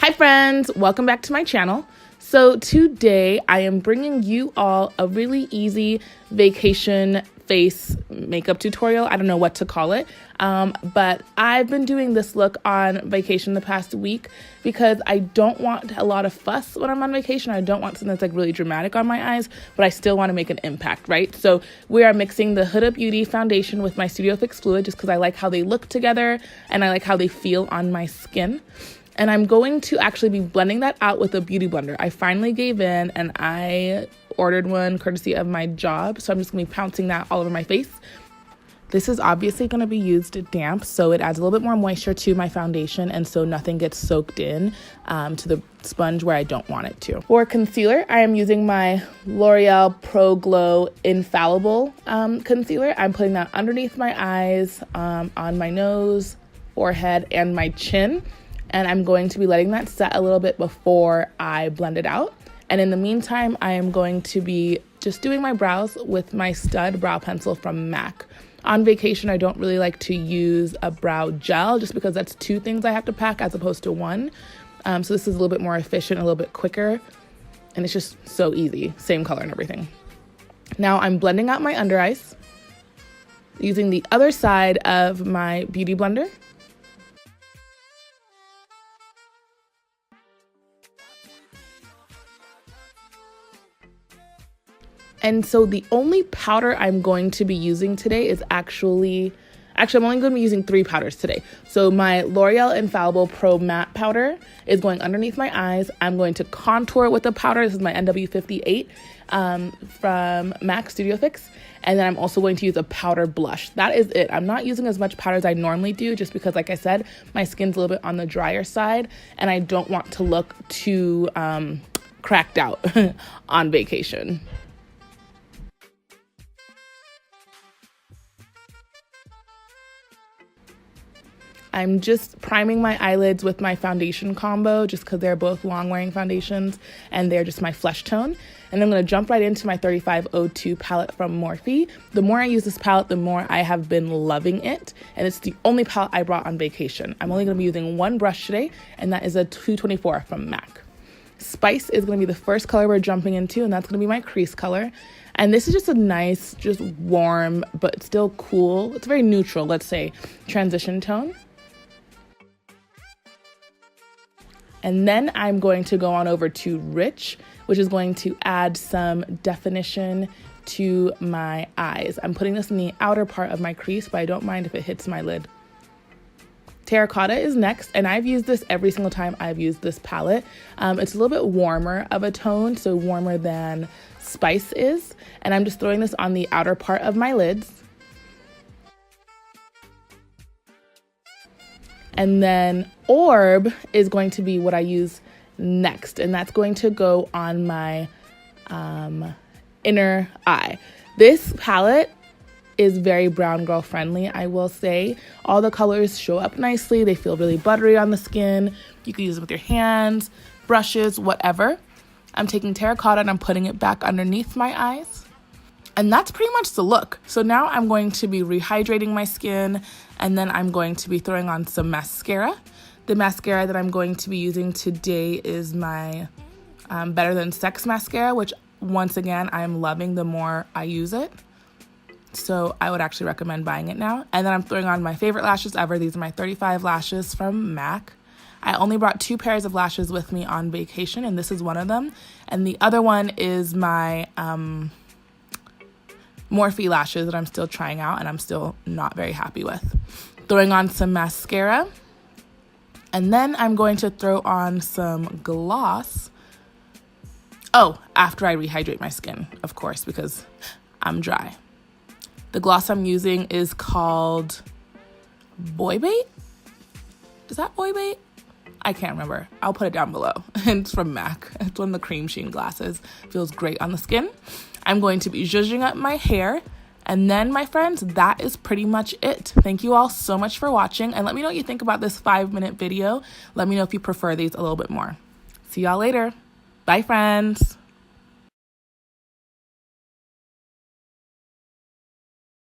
Hi friends, welcome back to my channel. So today I am bringing you all a really easy vacation face makeup tutorial. I don't know what to call it, but I've been doing this look on vacation the past week because I don't want a lot of fuss when I'm on vacation. I don't want something that's like really dramatic on my eyes, but I still want to make an impact, right? So we are mixing the Huda Beauty foundation with my Studio Fix fluid just because I like how they look together and I like how they feel on my skin. And I'm going to actually be blending that out with a beauty blender. I finally gave in and I ordered one courtesy of my job. So I'm just gonna be pouncing that all over my face. This is obviously gonna be used damp, so it adds a little bit more moisture to my foundation and so nothing gets soaked in to the sponge where I don't want it to. For concealer, I am using my L'Oreal Pro Glow Infallible concealer. I'm putting that underneath my eyes, on my nose, forehead, and my chin. And I'm going to be letting that set a little bit before I blend it out. And in the meantime, I am going to be just doing my brows with my stud brow pencil from MAC. On vacation, I don't really like to use a brow gel just because that's two things I have to pack as opposed to one. So this is a little bit more efficient, a little bit quicker, and it's just so easy. Same color and everything. Now I'm blending out my under eyes using the other side of my beauty blender. And so the only powder I'm going to be using today is actually I'm only going to be using 3 powders today. So my L'Oreal Infallible Pro Matte Powder is going underneath my eyes. I'm going to contour with the powder. This is my NW58 from MAC Studio Fix. And then I'm also going to use a powder blush. That is it. I'm not using as much powder as I normally do just because, like I said, my skin's a little bit on the drier side and I don't want to look too cracked out on vacation. I'm just priming my eyelids with my foundation combo just because they're both long wearing foundations and they're just my flesh tone. And I'm going to jump right into my 3502 palette from Morphe. The more I use this palette, the more I have been loving it. And it's the only palette I brought on vacation. I'm only going to be using one brush today, and that is a 224 from MAC. Spice is going to be the first color we're jumping into, and that's going to be my crease color. And this is just a nice, just warm, but still cool. It's very neutral, let's say, transition tone. And then I'm going to go on over to Rich, which is going to add some definition to my eyes. I'm putting this in the outer part of my crease, but I don't mind if it hits my lid. Terracotta is next, and I've used this every single time I've used this palette. It's a little bit warmer of a tone, so warmer than Spice is. And I'm just throwing this on the outer part of my lids. And then Orb is going to be what I use next, and that's going to go on my inner eye. This palette is very brown girl friendly, I will say. All the colors show up nicely. They feel really buttery on the skin. You can use them with your hands, brushes, whatever. I'm taking Terracotta and I'm putting it back underneath my eyes. And that's pretty much the look. So now I'm going to be rehydrating my skin, and then I'm going to be throwing on some mascara. The mascara that I'm going to be using today is my Better Than Sex mascara, which once again, I'm loving the more I use it. So I would actually recommend buying it now. And then I'm throwing on my favorite lashes ever. These are my 35 lashes from MAC. I only brought 2 pairs of lashes with me on vacation, and this is one of them. And the other one is my Morphe lashes that I'm still trying out and I'm still not very happy with. Throwing on some mascara. And then I'm going to throw on some gloss. Oh, after I rehydrate my skin, of course, because I'm dry. The gloss I'm using is called Boy Bait? Is that Boy Bait? I can't remember. I'll put it down below. It's from MAC. It's one of the Creemsheen glasses. Feels great on the skin. I'm going to be zhuzhing up my hair. And then, my friends, that is pretty much it. Thank you all so much for watching. And let me know what you think about this 5-minute video. Let me know if you prefer these a little bit more. See y'all later. Bye, friends.